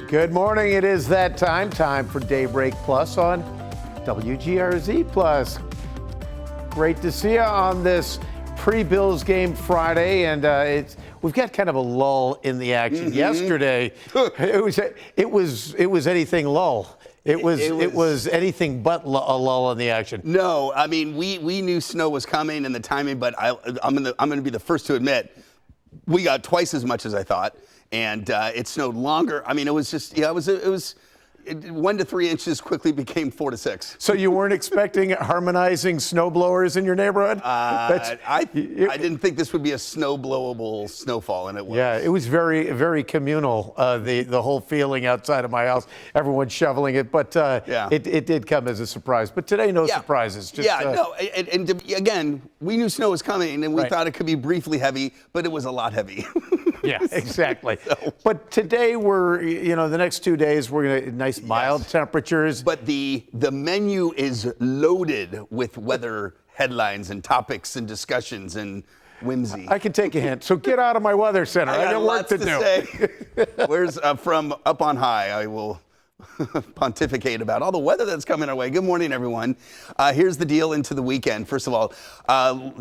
Good morning. It is that time for Daybreak-Plus on WGRZ+. Great to see you on this pre-Bills game Friday, and we've got kind of a lull in the action. Yesterday, it was anything lull. It was anything but a lull in the action. No, I mean we knew snow was coming and the timing, but I'm gonna be the first to admit we got twice as much as I thought, and it snowed longer. I mean, it was just 1 to 3 inches quickly became 4 to 6. So you weren't expecting harmonizing snow blowers in your neighborhood? I didn't think this would be a snow-blowable snowfall, and it was. Yeah, it was very, very communal, the whole feeling outside of my house, everyone shoveling it, but it did come as a surprise. But today, no surprises. Just, again, we knew snow was coming, and we thought it could be briefly heavy, but it was a lot heavy. Yeah, exactly. But today the next 2 days, we're going to nice mild temperatures. But the menu is loaded with weather headlines and topics and discussions and whimsy. I can take a hint. So get out of my weather center. I got work to do. Where's from up on high? I will pontificate about all the weather that's coming our way. Good morning, everyone. Here's the deal into the weekend. First of all,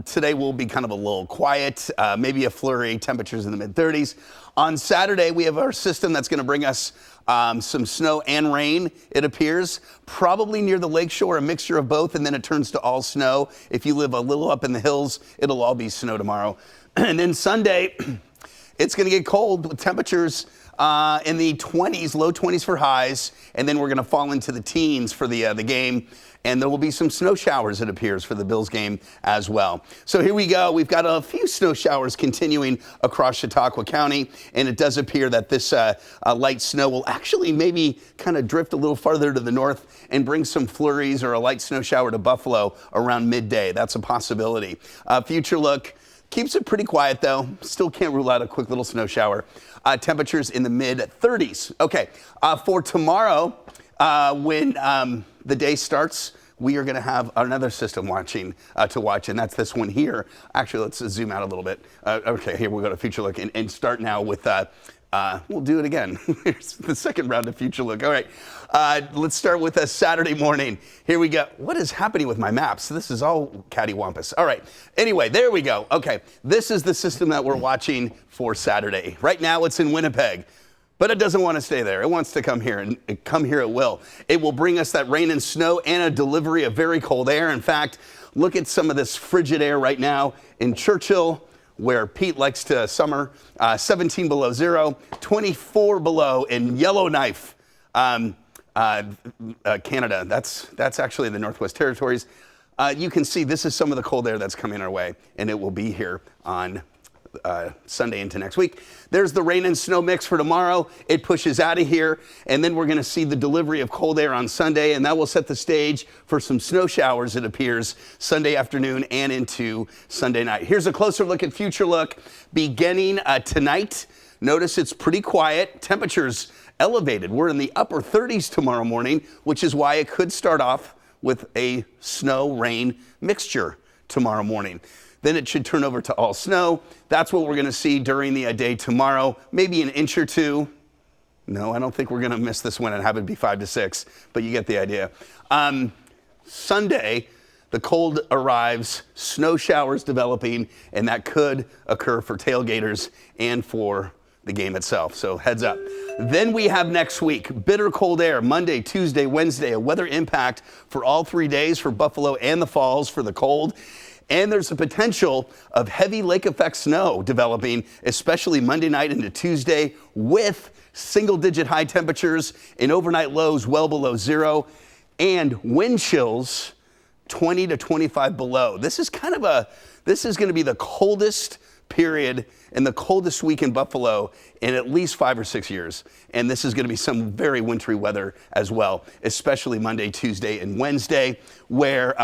today will be kind of a little quiet, maybe a flurry, temperatures in the mid-30s. On Saturday, we have our system that's going to bring us some snow and rain, it appears. Probably near the lakeshore, a mixture of both, and then it turns to all snow. If you live a little up in the hills, it'll all be snow tomorrow. And then Sunday, it's going to get cold with temperatures in the 20s, low 20s for highs, and then we're going to fall into the teens for the game, and there will be some snow showers, it appears, for the Bills game as well. So here we go. We've got a few snow showers continuing across Chautauqua County, and it does appear that this light snow will actually maybe kind of drift a little farther to the north and bring some flurries or a light snow shower to Buffalo around midday. That's a possibility. Future look keeps it pretty quiet, though. Still can't rule out a quick little snow shower. Temperatures in the mid-30s. Okay, for tomorrow, when the day starts, we are going to have another system to watch, and that's this one here. Actually, let's zoom out a little bit. Okay, here we'll go to Future Look and start now with, we'll do it again. Here's the second round of Future Look. All right, let's start with a Saturday morning. Here we go. What is happening with my maps? This is all cattywampus. All right, anyway, there we go. Okay, this is the system that we're watching for Saturday. Right now, it's in Winnipeg. But it doesn't want to stay there. It wants to come here, and come here it will. It will bring us that rain and snow and a delivery of very cold air. In fact, look at some of this frigid air right now in Churchill, where Pete likes to summer. 17 below zero, 24 below in Yellowknife, Canada. That's actually the Northwest Territories. You can see this is some of the cold air that's coming our way, and it will be here on Sunday into next week. There's the rain and snow mix for tomorrow. It pushes out of here, and then we're going to see the delivery of cold air on Sunday, and that will set the stage for some snow showers, it appears, Sunday afternoon and into Sunday night. Here's a closer look at Future Look beginning tonight. Notice it's pretty quiet. Temperatures elevated. We're in the upper 30s tomorrow morning, which is why it could start off with a snow-rain mixture tomorrow morning. Then it should turn over to all snow. That's what we're going to see during the day tomorrow. Maybe an inch or two. No, I don't think we're going to miss this one and have it be 5 to 6, but you get the idea. Sunday, the cold arrives, snow showers developing, and that could occur for tailgaters and for the game itself. So heads up. Then we have next week, bitter cold air, Monday, Tuesday, Wednesday, a weather impact for all 3 days for Buffalo and the Falls for the cold. And there's a potential of heavy lake effect snow developing, especially Monday night into Tuesday, with single-digit high temperatures and overnight lows well below zero, and wind chills 20 to 25 below. This is going to be the coldest period and the coldest week in Buffalo in at least 5 or 6 years. And this is going to be some very wintry weather as well, especially Monday, Tuesday, and Wednesday, where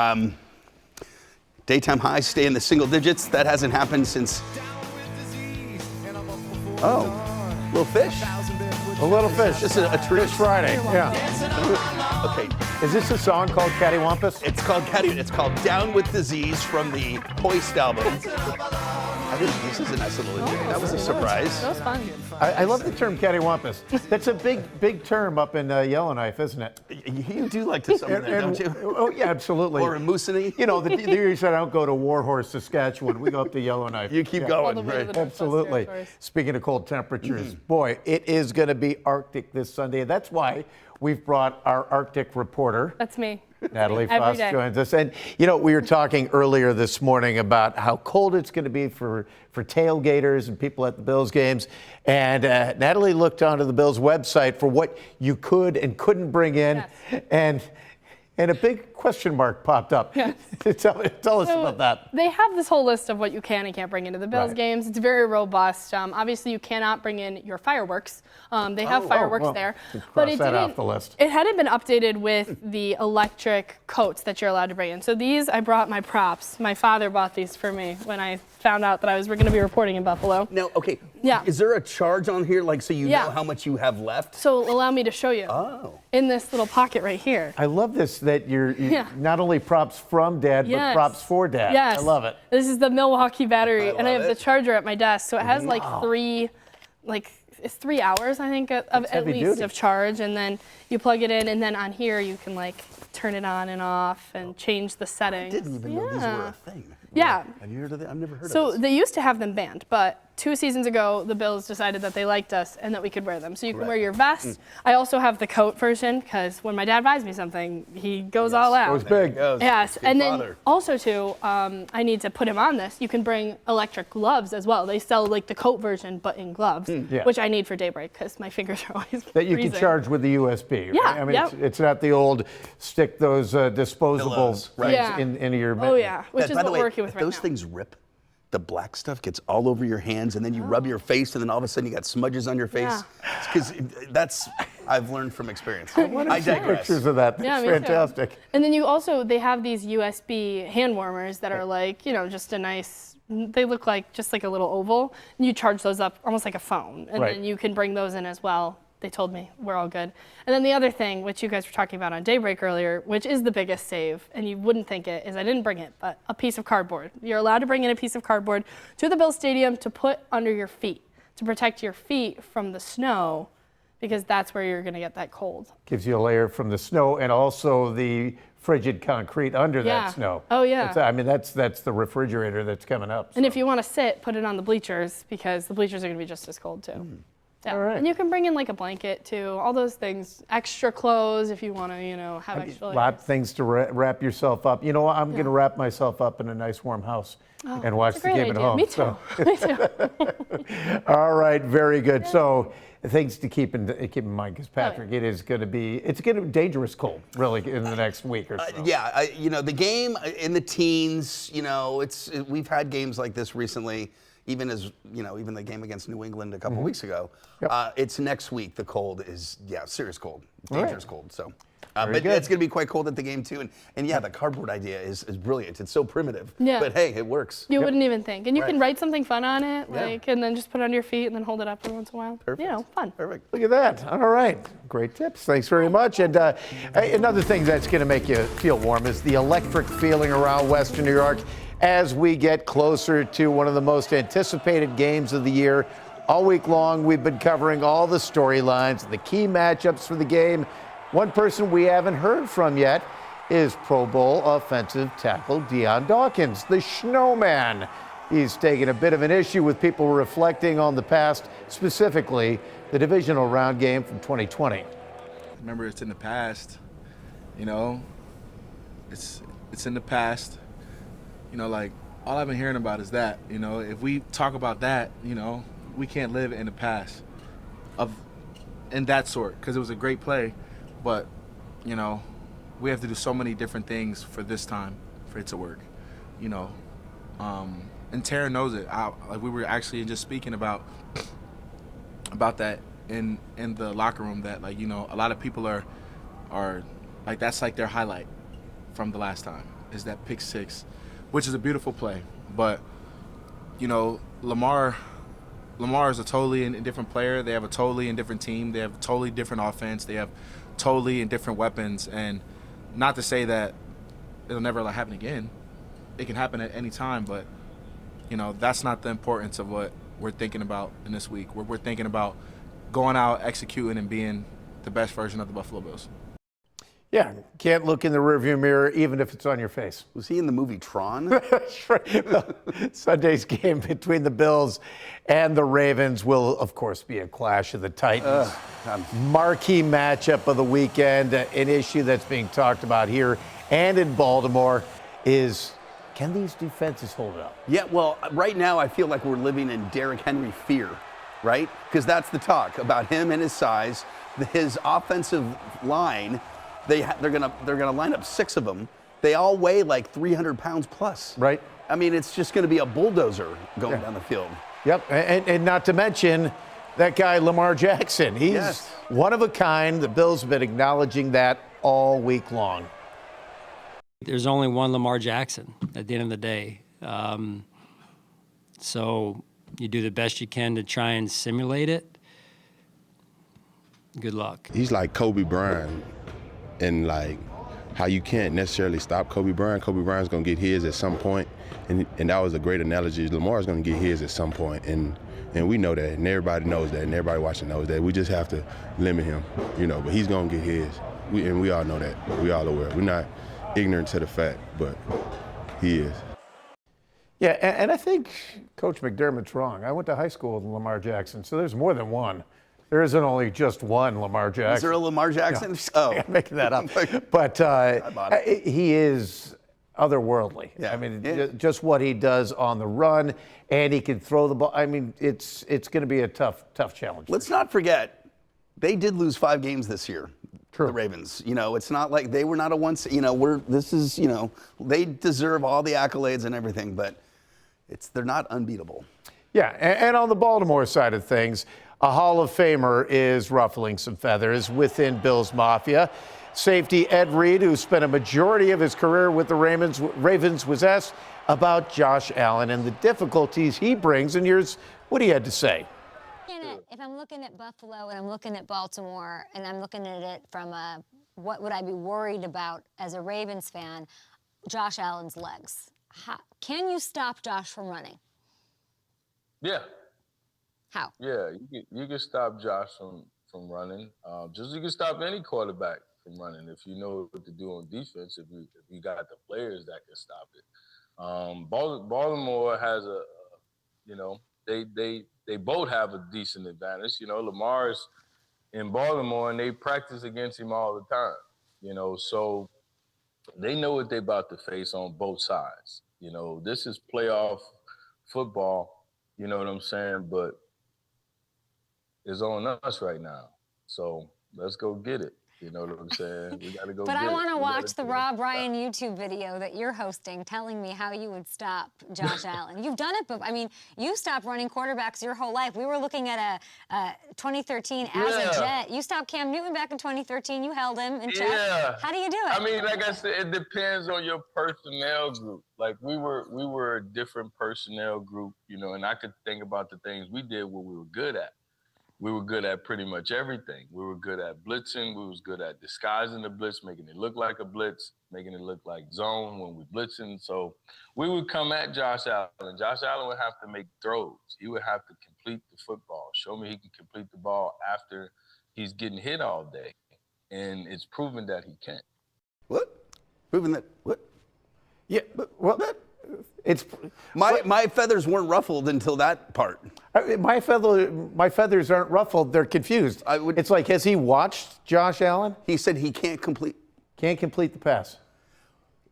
daytime highs stay in the single digits. That hasn't happened since. Oh, little fish. A little fish. This is a treat. Fish Friday. Yeah. Okay. Is this a song called Cattywampus? It's called Down with Disease from the Hoist album. This is a nice little injury. That was a surprise. That was fun. I love the term cattywampus. That's a big term up in Yellowknife, isn't it? You do like to summon that, don't you? Oh, yeah, absolutely. Or a moosiny. You know, the reason I don't go to Warhorse, Saskatchewan. We go up to Yellowknife. You keep All going, the way to right? the Northwest Absolutely. Territories. Speaking of cold temperatures, boy, it is going to be Arctic this Sunday. And that's why we've brought our Arctic reporter. That's me. Natalie Every Foss day. joins us. And, you know, we were talking earlier this morning about how cold it's going to be for tailgaters and people at the Bills games. And Natalie looked onto the Bills website for what you could and couldn't bring in. Yes. And a big question mark popped up. Yes. Tell us about that. They have this whole list of what you can and can't bring into the Bills Right. games. It's very robust. Obviously, you cannot bring in your fireworks. They have fireworks well, there. cross that off the list. It hadn't been updated with the electric coats that you're allowed to bring in. So these, I brought my props. My father bought these for me when I found out that I was going to be reporting in Buffalo. Now, okay. Yeah. Is there a charge on here, like, so you know how much you have left? So allow me to show you. Oh. In this little pocket right here. I love this, that you're Yeah. not only props from Dad, but Yes. props for Dad. Yes. I love it. This is the Milwaukee battery, and I love have the it. charger at my desk. So it has like it's 3 hours, I think, of at heavy least duty. of charge. And then you plug it in, and then on here you can like turn it on and off and change the settings. I didn't even know these were a thing. Yeah. Have you heard of that? I've never heard of So this. they used to have them banned, but 2 seasons ago, the Bills decided that they liked us and that we could wear them. So you can wear your vest. I also have the coat version because when my dad buys me something, he goes all out. Goes big. Yes, Good and father. then also too, I need to put him on this. You can bring electric gloves as well. They sell like the coat version, but in gloves, Yeah. which I need for daybreak because my fingers are always That you freezing. can charge with the USB. Yeah, Right? I mean, yep. it's not the old stick those disposable Pillows, right. Yeah. into your. Oh yeah, which By is the what way, we're working with if right those now. things rip, the black stuff gets all over your hands, and then you rub your face, and then all of a sudden you got smudges on your face. Because that's I've learned from experience. I digress. Pictures of that. Yeah, That's me too. fantastic. And then they have these USB hand warmers that are like, just a nice, they look like just like a little oval. And you charge those up almost like a phone. And Right. then you can bring those in as well. They told me we're all good. And then the other thing, which you guys were talking about on Daybreak earlier, which is the biggest save, and you wouldn't think it, is I didn't bring it, but a piece of cardboard. You're allowed to bring in a piece of cardboard to the Bills Stadium to put under your feet, to protect your feet from the snow, because that's where you're going to get that cold. Gives you a layer from the snow and also the frigid concrete under Yeah. that snow. Oh, yeah. That's the refrigerator that's coming up. And if you want to sit, put it on the bleachers because the bleachers are going to be just as cold too. Yeah. All right. And you can bring in like a blanket too, all those things, extra clothes if you want to, have extra a layers. lot of things to wrap yourself up. You know, I'm going to wrap myself up in a nice warm house and watch That's a the great game idea. at home. Me too. So. Me too. All right, very good. So things to keep in mind, because Patrick, it's going to be dangerous cold, really, in the next week or so. Yeah, the game in the teens, we've had games like this recently, even the game against New England a couple weeks ago. Yep. It's next week. The cold is, serious cold, dangerous cold. So, but good. it's going to be quite cold at the game too. And yeah, the cardboard idea is brilliant. It's so primitive. Yeah. But hey, it works. You wouldn't even think. And you can Right. write something fun on it, Yeah. and then just put it under your feet and then hold it up every once in a while. Perfect. Fun. Perfect. Look at that. All right. Great tips. Thanks very much. And another thing that's going to make you feel warm is the electric feeling around Western New York as we get closer to one of the most anticipated games of the year. All week long, we've been covering all the storylines and the key matchups for the game. One person we haven't heard from yet is Pro Bowl offensive tackle Deion Dawkins, the Snowman. He's taken a bit of an issue with people reflecting on the past, specifically the divisional round game from 2020. Remember, it's in the past. It's in the past. Like all I've been hearing about is that. If we talk about that, we can't live in the past in that sort, because it was a great play, but we have to do so many different things for this time for it to work. And Tara knows it. Like we were actually just speaking about that in the locker room, that a lot of people are like, that's like their highlight from the last time, is that pick six, which is a beautiful play. But Lamar is a totally different player. They have a totally different team. They have a totally different offense. They have totally different weapons. And not to say that it'll never happen again. It can happen at any time, but you know, that's not the importance of what we're thinking about in this week. We're thinking about going out, executing, and being the best version of the Buffalo Bills. Yeah, can't look in the rearview mirror even if it's on your face. Was he in the movie Tron? That's right. Well, Sunday's game between the Bills and the Ravens will, of course, be a clash of the Titans. Marquee matchup of the weekend. An issue that's being talked about here and in Baltimore is, can these defenses hold up? Yeah, well, right now I feel like we're living in Derrick Henry fear, right? Because that's the talk about him and his size. His offensive line, they're gonna line up 6 of them. They all weigh like 300 pounds plus. Right. I mean, it's just going to be a bulldozer going down the field. Yep, and not to mention that guy Lamar Jackson. He's one of a kind. The Bills have been acknowledging that all week long. There's only one Lamar Jackson at the end of the day. So you do the best you can to try and simulate it. Good luck. He's like Kobe Bryant, and like how you can't necessarily stop Kobe Bryant. Kobe Bryant's gonna get his at some point, and that was a great analogy. Lamar's gonna get his at some point, and we know that, and everybody knows that, and everybody watching knows that. We just have to limit him, you know. But he's gonna get his, and we all know that. We all aware. We're not ignorant to the fact, but he is. Yeah, and I think Coach McDermott's wrong. I went to high school with Lamar Jackson, so there's more than one. There isn't only just one Lamar Jackson. Is there a Lamar Jackson? No, oh, I'm making that up. But he is otherworldly. Yeah. I mean, just what he does on the run, and he can throw the ball. I mean, it's going to be a tough challenge. Let's not forget, they did lose 5 games this year. True. The Ravens. You know, it's not like they were not a once. You know, they deserve all the accolades and everything, but they're not unbeatable. Yeah, and on the Baltimore side of things, a Hall of Famer is ruffling some feathers within Bills Mafia. Safety Ed Reed, who spent a majority of his career with the Ravens, was asked about Josh Allen and the difficulties he brings, and here's what he had to say. If I'm looking at Buffalo and I'm looking at Baltimore and I'm looking at it from what would I be worried about as a Ravens fan, Josh Allen's legs. Can you stop Josh from running? Yeah. How? Yeah, you can stop Josh from running. Just you can stop any quarterback from running if you know what to do on defense. If you got the players that can stop it. Baltimore has they both have a decent advantage. You know, Lamar's in Baltimore and they practice against him all the time. You know, so they know what they're about to face on both sides. You know, this is playoff football. You know what I'm saying? But it's on us right now. So let's go get it. You know what I'm saying? We got to go But get it. I want to watch the Rob Ryan YouTube video that you're hosting telling me how you would stop Josh Allen. You've done it, but I mean, you stopped running quarterbacks your whole life. We were looking at a 2013 as a Jet. You stopped Cam Newton back in 2013. You held him in check. Yeah. How do you do it? I mean, like I said, it depends on your personnel group. Like we were a different personnel group, you know, and I could think about the things we did what we were good at. We were good at pretty much everything. We were good at blitzing. We was good at disguising the blitz, making it look like a blitz, making it look like zone when we blitzing. So we would come at Josh Allen. Josh Allen would have to make throws. He would have to complete the football. Show me he can complete the ball after he's getting hit all day. And it's proven that he can't. What? Proven that what? Yeah, well, it's my feathers weren't ruffled until that part. My feathers aren't ruffled. They're confused. It's like, has he watched Josh Allen? He said he can't complete the pass.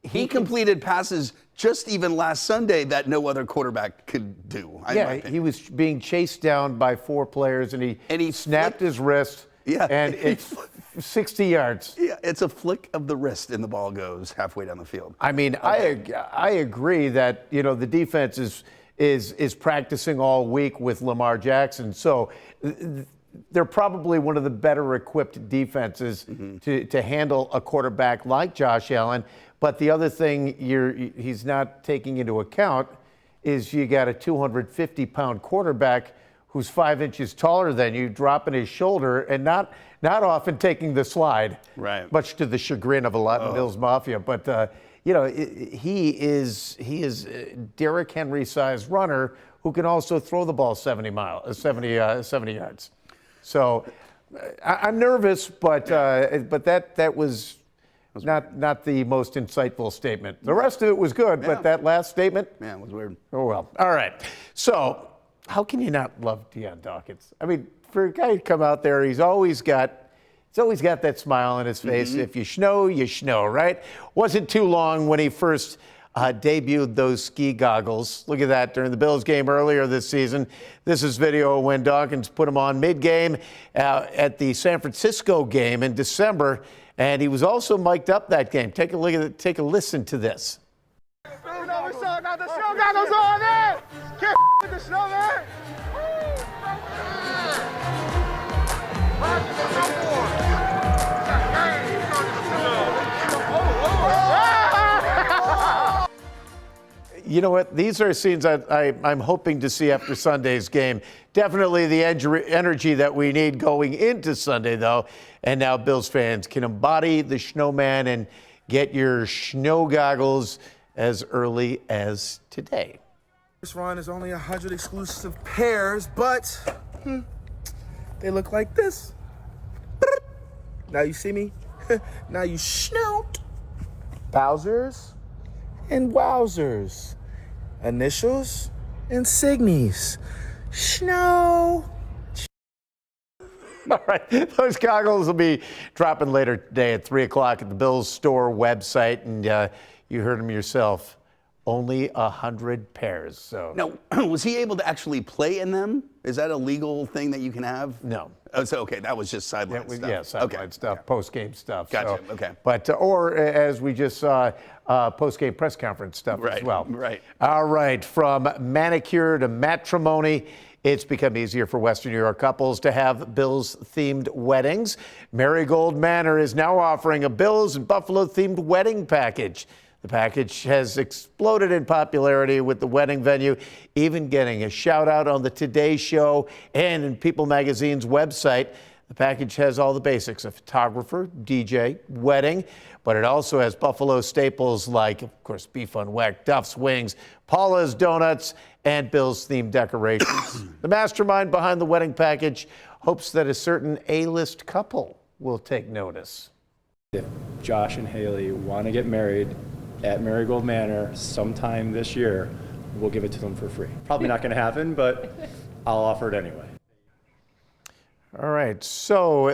He completed passes just even last Sunday that no other quarterback could do. Yeah, he was being chased down by 4 players, and he snapped his wrist. Yeah, and it's 60 yards. Yeah, it's a flick of the wrist, and the ball goes halfway down the field. I mean, okay. I agree that the defense is practicing all week with Lamar Jackson, so they're probably one of the better equipped defenses to handle a quarterback like Josh Allen. But the other thing he's not taking into account is you got a 250-pound quarterback who's 5 inches taller than you, dropping his shoulder and not often taking the slide. Right. Much to the chagrin of a lot in Bills Mafia. But you know, he is Derrick Henry-sized runner who can also throw the ball 70 yards. So I'm nervous, but that was not the most insightful statement. The rest of it was good, but that last statement, it was weird. Oh well. All right. So how can you not love Deion Dawkins? I mean, for a guy to come out there, he's always got that smile on his face. If you schno, you schno, right? Wasn't too long when he first debuted those ski goggles. Look at that during the Bills game earlier this season. This is video when Dawkins put them on mid-game at the San Francisco game in December, and he was also mic'd up that game. Take a look at it. Take a listen to this. Got the snow goggles on there. Can't with the snow, man. You know what? These are scenes I'm hoping to see after Sunday's game. Definitely the energy that we need going into Sunday, though. And now Bills fans can embody the snowman and get your snow goggles as early as today. This run is only 100 exclusive pairs, but they look like this. Now you see me? Now you snout. Bowsers and wowzers. Initials and signies. Snow. All right, those goggles will be dropping later today at 3 o'clock at the Bills store website, and you heard them yourself. Only 100 pairs. So Now, was he able to actually play in them? Is that a legal thing that you can have? No. Oh, so okay, that was just sideline stuff. Yeah, sideline stuff, post-game stuff. Gotcha. So, okay. But or as we just saw, post-game press conference stuff as well. Right. All right. From manicure to matrimony, it's become easier for Western New York couples to have Bills-themed weddings. Marigold Manor is now offering a Bills and Buffalo-themed wedding package. The package has exploded in popularity with the wedding venue, even getting a shout out on the Today Show and in People Magazine's website. The package has all the basics: a photographer, DJ, wedding, but it also has Buffalo staples like, of course, beef on weck, Duff's wings, Paula's donuts, and Bills-themed decorations. The mastermind behind the wedding package hopes that a certain A-list couple will take notice. If Josh and Haley want to get married at Marigold Manor sometime this year, we'll give it to them for free. Probably not going to happen, but I'll offer it anyway. All right, so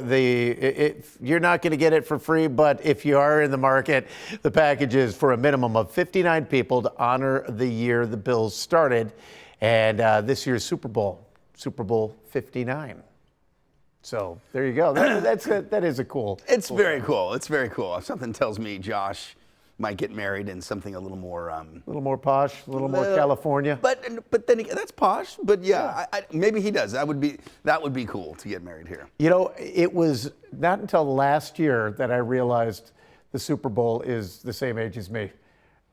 you're not going to get it for free, but if you are in the market, the package is for a minimum of 59 people to honor the year the Bills started, and this year's Super Bowl 59. So there you go. That is a cool. It's very cool. It's very cool. Something tells me Josh might get married in something a little more posh, a little more California. But then again, that's posh. But yeah, maybe he does. That would be cool to get married here. You know, it was not until last year that I realized the Super Bowl is the same age as me.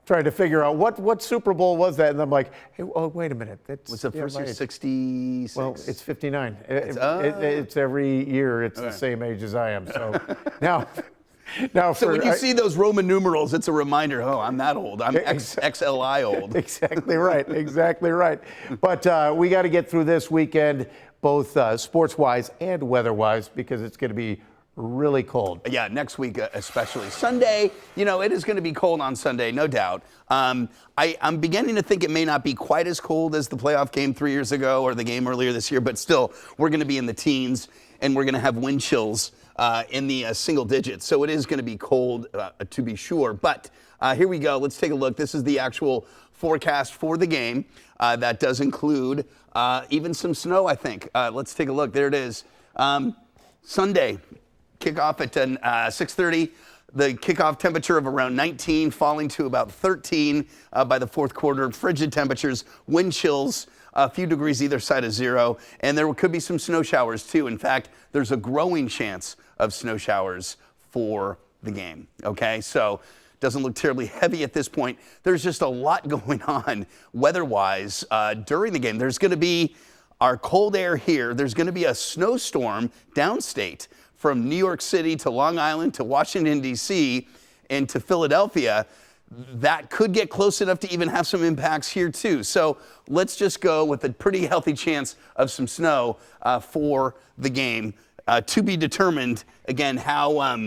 Trying to figure out what Super Bowl was that, and I'm like, hey, oh wait a minute, was the first year 66? Well, it's 59. It's every year. It's the same age as I am. So now. So when you see those Roman numerals, it's a reminder, oh, I'm that old. I'm XLI old. Exactly right. Exactly right. But we got to get through this weekend, both sports-wise and weather-wise, because it's going to be really cold. Yeah, next week especially. Sunday, you know, it is going to be cold on Sunday, no doubt. I'm beginning to think it may not be quite as cold as the playoff game 3 years ago or the game earlier this year, but still, we're going to be in the teens, and we're going to have wind chills in the single digits. So it is going to be cold to be sure. But here we go. Let's take a look. This is the actual forecast for the game. That does include even some snow, I think. Let's take a look. There it is. Sunday, kickoff at 6:30. The kickoff temperature of around 19, falling to about 13 by the fourth quarter. Frigid temperatures, wind chills, a few degrees either side of zero, and there could be some snow showers too. In fact, there's a growing chance of snow showers for the game. Okay, so doesn't look terribly heavy at this point. There's just a lot going on weather-wise during the game. There's going to be our cold air here. There's going to be a snowstorm downstate from New York City to Long Island to Washington, D.C., and to Philadelphia. that could get close enough to even have some impacts here too. So let's just go with a pretty healthy chance of some snow for the game. To be determined, again, how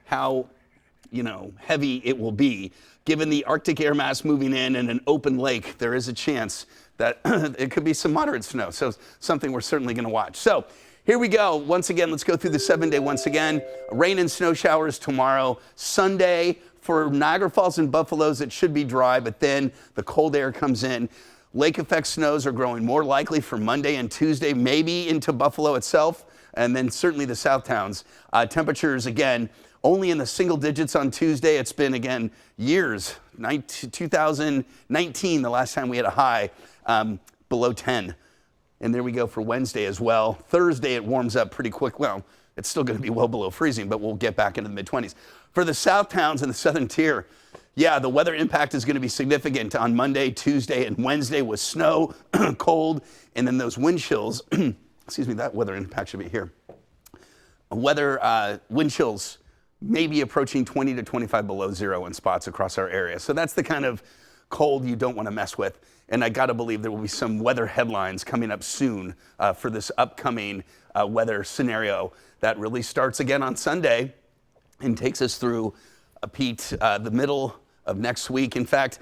heavy it will be. Given the Arctic air mass moving in and an open lake, there is a chance that it could be some moderate snow. So something we're certainly going to watch. So here we go. Once again, let's go through the 7-day once again. Rain and snow showers tomorrow. Sunday, for Niagara Falls and Buffalo's, it should be dry, but then the cold air comes in. Lake effect snows are growing more likely for Monday and Tuesday, maybe into Buffalo itself, and then certainly the South Towns. Temperatures, again, only in the single digits on Tuesday. It's been, again, years. 2019, the last time we had a high below 10. And there we go for Wednesday as well. Thursday, it warms up pretty quick. Well, it's still going to be well below freezing, but we'll get back into the mid-20s. For the South Towns and the Southern Tier, yeah, the weather impact is going to be significant on Monday, Tuesday, and Wednesday with snow, cold, and then those wind chills. Excuse me, that weather impact should be here. Wind chills maybe approaching 20 to 25 below zero in spots across our area. So that's the kind of cold you don't want to mess with. And I got to believe there will be some weather headlines coming up soon for this upcoming weather scenario that really starts again on Sunday and takes us through, Pete, the middle of next week. In fact,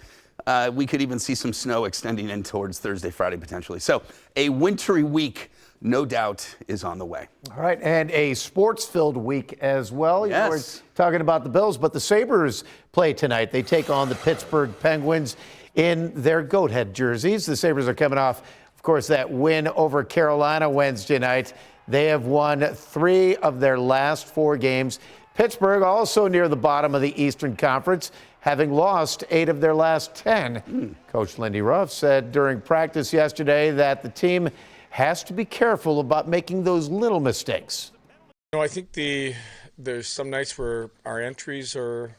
we could even see some snow extending in towards Thursday, Friday, potentially. So a wintry week, no doubt, is on the way. All right, and a sports-filled week as well. Yes. We're talking about the Bills, but the Sabres play tonight. They take on the Pittsburgh Penguins in their goat head jerseys. The Sabres are coming off, of course, that win over Carolina Wednesday night. They have won 3 of their last 4 games. Pittsburgh also near the bottom of the Eastern Conference, having lost 8 of their last 10. Coach Lindy Ruff said during practice yesterday that the team has to be careful about making those little mistakes. I think there's some nights where our entries where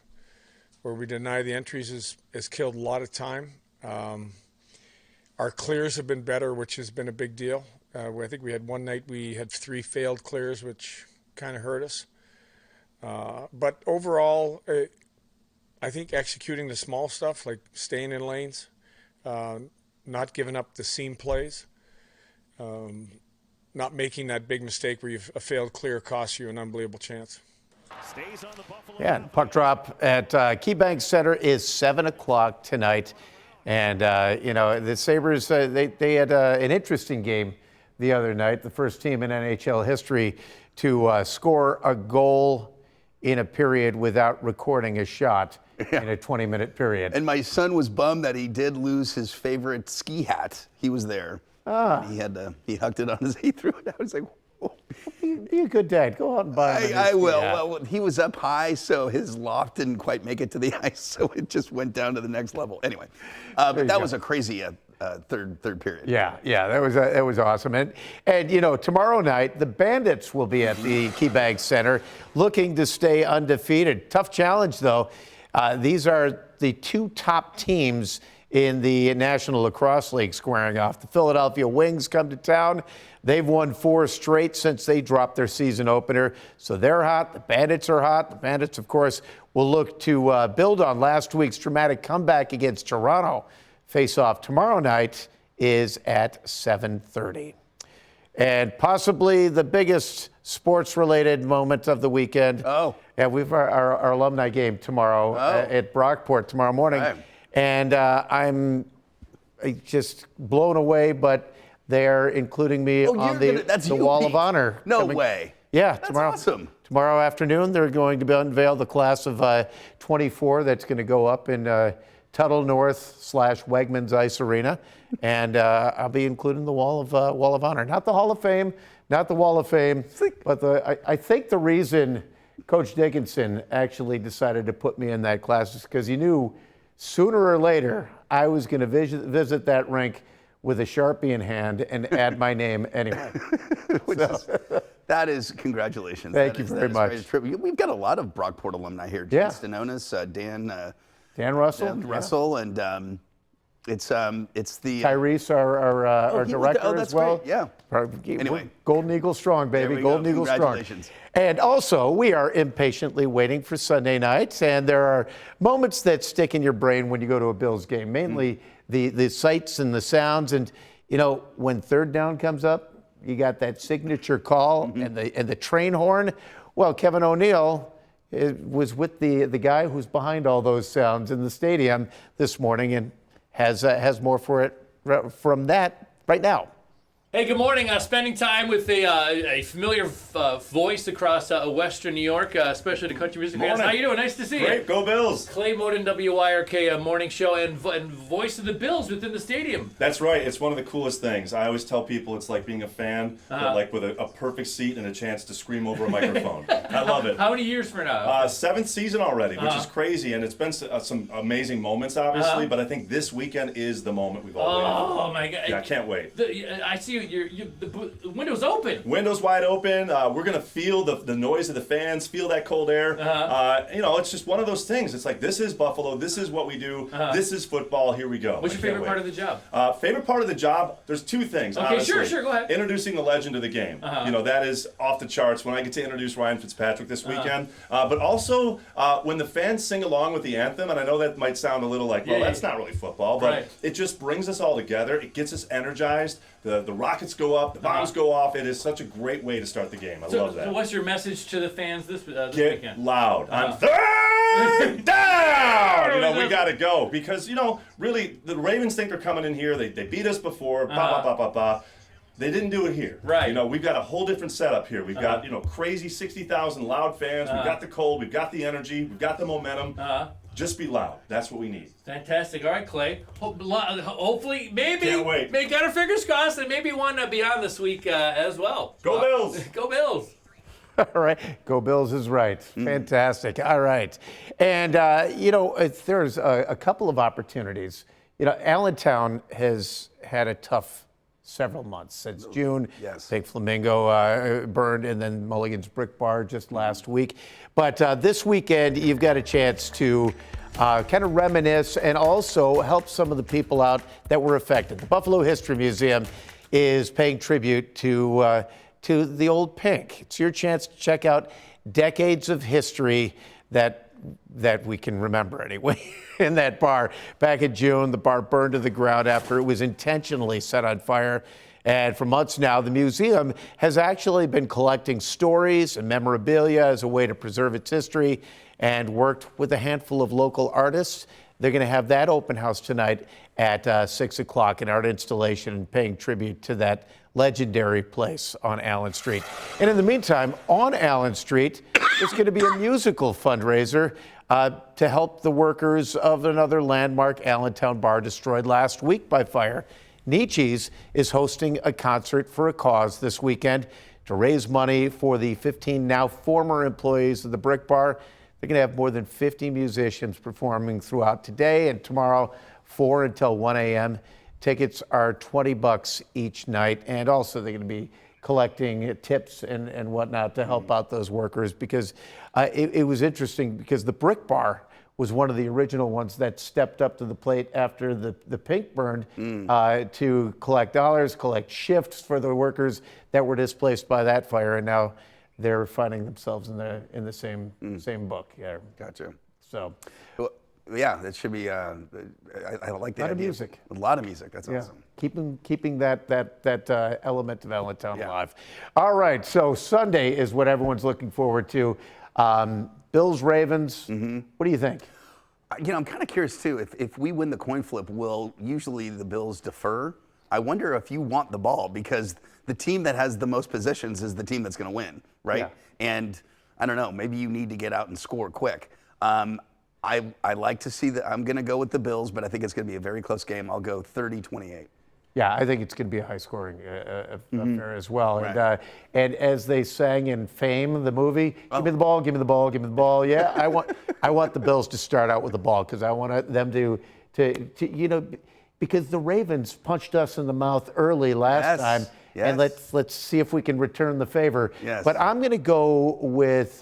we deny the entries has killed a lot of time. Our clears have been better, which has been a big deal. I think we had one night we had 3 failed clears, which kind of hurt us. But overall, I think executing the small stuff, like staying in lanes, not giving up the seam plays, not making that big mistake where a failed clear costs you an unbelievable chance. Yeah, puck drop at KeyBank Center is 7 o'clock tonight. And, the Sabres, they had an interesting game the other night, the first team in NHL history to score a goal in a period without recording a shot in a 20-minute period. And my son was bummed that he did lose his favorite ski hat. He was there. He hucked it on his, he threw it out. I was like, whoa. You're a good dad. Go out and buy him. I will. Well, he was up high, so his loft didn't quite make it to the ice, so it just went down to the next level. Anyway, but that was a crazy third period. Yeah, that was awesome. And tomorrow night the Bandits will be at the KeyBank Center, looking to stay undefeated. Tough challenge though. These are the 2 top teams in the National Lacrosse League squaring off. The Philadelphia Wings come to town. They've won 4 straight since they dropped their season opener. So they're hot. The Bandits are hot. The Bandits, of course, will look to build on last week's dramatic comeback against Toronto. Face-off tomorrow night is at 7:30. And possibly the biggest sports-related moment of the weekend. Yeah, we've our alumni game tomorrow at Brockport tomorrow morning. Right. And I'm just blown away, but they're including me on the Wall of Honor. No way. Yeah, That's tomorrow. awesome. Tomorrow afternoon, they're going to unveil the class of 24 that's going to go up in Tuttle North/Wegmans Ice Arena, and I'll be including the Wall of Honor, not the Hall of Fame, not the Wall of Fame, but I think the reason Coach Dickinson actually decided to put me in that class is because he knew sooner or later I was going to visit that rink with a Sharpie in hand and add my name anyway. That is congratulations. Thank you very much. We've got a lot of Brockport alumni here. Yeah. Jan Stenonis, Dan Russell. Russell, and It's the Tyrese, our director that's as well. great. Yeah. Anyway, Golden Eagle strong, baby. Golden Eagle strong. Congratulations. And also, we are impatiently waiting for Sunday nights, and there are moments that stick in your brain when you go to a Bills game, mainly the sights and the sounds. And, you know, when third down comes up, you got that signature call and the train horn. Well, Kevin O'Neill was with the guy who's behind all those sounds in the stadium this morning and has more for it from that right now. Hey, good morning. Spending time with a familiar voice across Western New York, especially the country music fans. How you doing? Nice to see you. Great, go Bills. Clay Moden, WYRK morning show, and voice of the Bills within the stadium. That's right. It's one of the coolest things. I always tell people it's like being a fan, but like with a perfect seat and a chance to scream over a microphone. I love it. How many years for now? 7th season already, which is crazy, and it's been some amazing moments, obviously, but I think this weekend is the moment we've all waited for. Oh, my God. Yeah, I can't wait. I see the window's open. Window's wide open. We're going to feel the noise of the fans, feel that cold air. You know, it's just one of those things. It's like, this is Buffalo. This is what we do. This is football. Here we go. What's your favorite part of the job? Favorite part of the job? There's two things, okay, honestly. sure, go ahead. Introducing the legend of the game. You know, that is off the charts when I get to introduce Ryan Fitzpatrick this weekend. But also, when the fans sing along with the anthem, and I know that might sound a little like, well, that's not really football, but it just brings us all together. It gets us energized. The rockets go up, the bombs go off. It is such a great way to start the game. I love that. So what's your message to the fans this Get weekend? Loud. On third down! You know, we got to go. Because, you know, really, the Ravens think they're coming in here. They beat us before. They didn't do it here. Right. You know, we've got a whole different setup here. We've got, you know, crazy 60,000 loud fans. We've got the cold. We've got the energy. We've got the momentum. Just be loud. That's what we need. Fantastic. All right, Clay. Hopefully, maybe. Can't wait. Got our fingers crossed, and maybe one beyond this week as well. Go Bills. Go Bills. All right. Go Bills is right. Fantastic. All right. And, you know, there's a couple of opportunities. You know, Allentown has had a tough several months since June. Yes. Big Flamingo burned, and then Mulligan's Brick Bar just last week. But this weekend, you've got a chance to kind of reminisce and also help some of the people out that were affected. The Buffalo History Museum is paying tribute to the old Pink. It's your chance to check out decades of history that we can remember anyway. In that bar back in June, the bar burned to the ground after it was intentionally set on fire. And for months now, the museum has actually been collecting stories and memorabilia as a way to preserve its history and worked with a handful of local artists. They're going to have that open house tonight at 6 o'clock, an art installation and paying tribute to that legendary place on Allen Street. And in the meantime, on Allen Street, there's going to be a musical fundraiser to help the workers of another landmark Allentown bar destroyed last week by fire. Nietzsche's is hosting a concert for a cause this weekend to raise money for the 15 now former employees of the Brick Bar. They're going to have more than 50 musicians performing throughout today and tomorrow, 4 until 1 a.m. Tickets are $20 each night, and also they're going to be collecting tips and whatnot to help out those workers, because it was interesting because the Brick Bar was one of the original ones that stepped up to the plate after the Pink burned to collect dollars, collect shifts for the workers that were displaced by that fire, and now they're finding themselves in the same book. Yeah, gotcha. So, yeah, that should be. I like that. A lot of music. A lot of music. That's awesome. Keeping that element of Allentown alive. All right, so Sunday is what everyone's looking forward to. Bills, Ravens. What do you think? You know, I'm kind of curious too. If we win the coin flip, will usually the Bills defer? I wonder if you want the ball, because the team that has the most possessions is the team that's going to win, right? Yeah. And I don't know, maybe you need to get out and score quick. I like to see that. I'm going to go with the Bills, but I think it's going to be a very close game. I'll go 30-28. Yeah, I think it's going to be a high-scoring affair as well. Right. And as they sang in Fame, the movie, give me the ball, give me the ball, give me the ball. Yeah, I want the Bills to start out with the ball, because I want them to you know, because the Ravens punched us in the mouth early last time. Yes. And let's see if we can return the favor. Yes. But I'm going to go with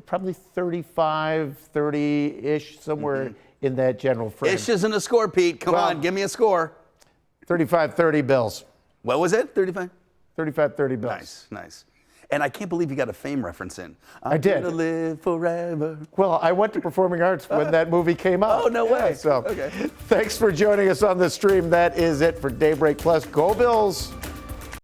probably 35, 30-ish, somewhere in that general frame. Ish isn't a score, Pete. Come on, give me a score. 35-30 Bills. What was it? 35? 35-30 Bills. Nice, nice. And I can't believe you got a Fame reference in. I did. Gonna live forever. Well, I went to performing arts when that movie came out. Oh, no way. So, Okay. thanks for joining us on the stream. That is it for Daybreak Plus. Go Bills.